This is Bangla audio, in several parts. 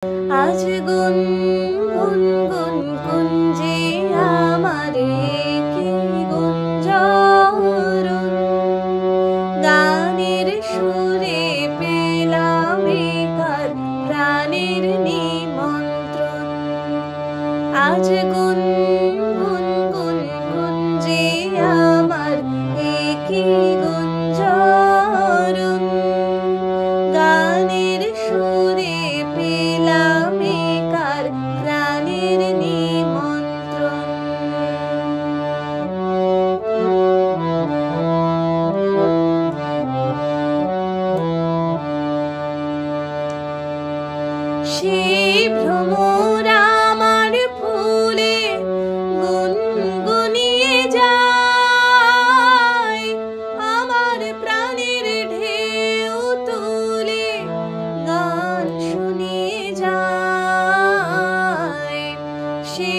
আজ গুন গুন গুন গুঞ্জে আমার কি গুঞ্জরণ, গানের সুরে পেলাম কার প্রাণের নিমন্ত্রণ। আজ গুন গুন গুন গুঞ্জে আমার কি গুঞ্জরণ, গানের সুরে পেলাম কার প্রাণের নিমন্ত্রণ। সে ভ্রমর আমার ফুলে গুনগুনিয়ে যায়, আমার প্রাণের ঢেউ তুলে গান শুনিয়ে যায়। সে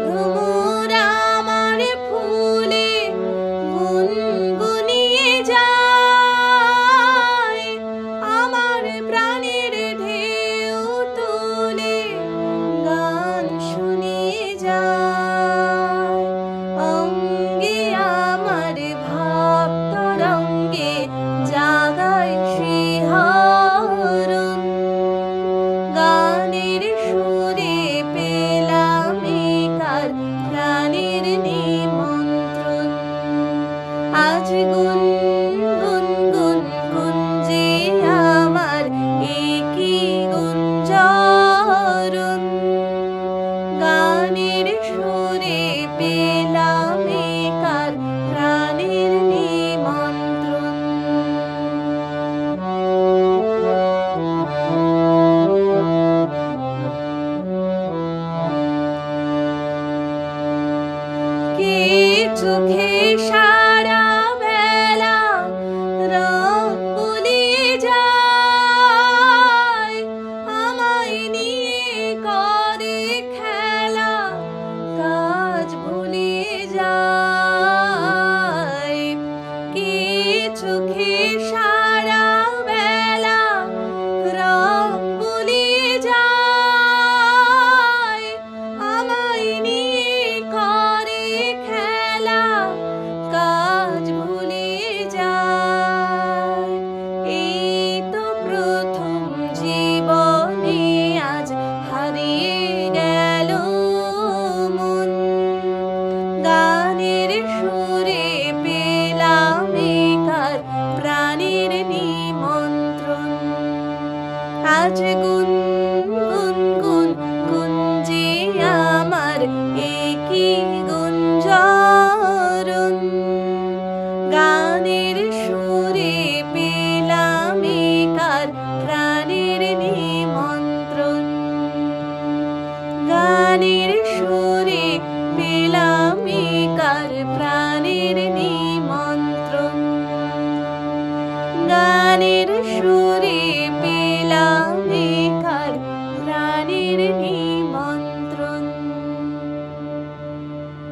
ভ্রমর আমার ফুলে গুনগুনিয়ে যায়, আমার প্রাণের ঢেউ তুলে গান শুনিয়ে যায়। অঙ্গে আমার ভাব তরঙ্গে জাগায় শিহরণ, গানের সুরে পেলাম কার প্রাণের নিমন্ত্রণ। আজ গুন গুন গুন গুঞ্জে আমার কি গুঞ্জরণ, গানের সুরে পেলাম কার প্রাণের নিমন্ত্রণ। কে চোখে সারা বেলা রং বুলিয়ে যায়, আমায় নিয়ে করে খেলা কাজ ভুলিয়ে যায়। কে চোখে সারা বেলা রং বুলিয়ে যায়, আমায় নিয়ে করে খেলা কাজ ভুলিয়ে যায়। এই তো প্রথম জীবনে আজ হারিয়ে গেল মন, গানের সুরে পেলাম কার প্রাণের নিমন্ত্রণ। আজ গুন গুন গুন গুঞ্জে আমার কি গুঞ্জরণ, গানের সুরে পেলাম কার প্রাণের নিমন্ত্রণ। গানের সুরে পেলাম কার প্রাণের নিমন্ত্রণ। গানের সুরে পেলাম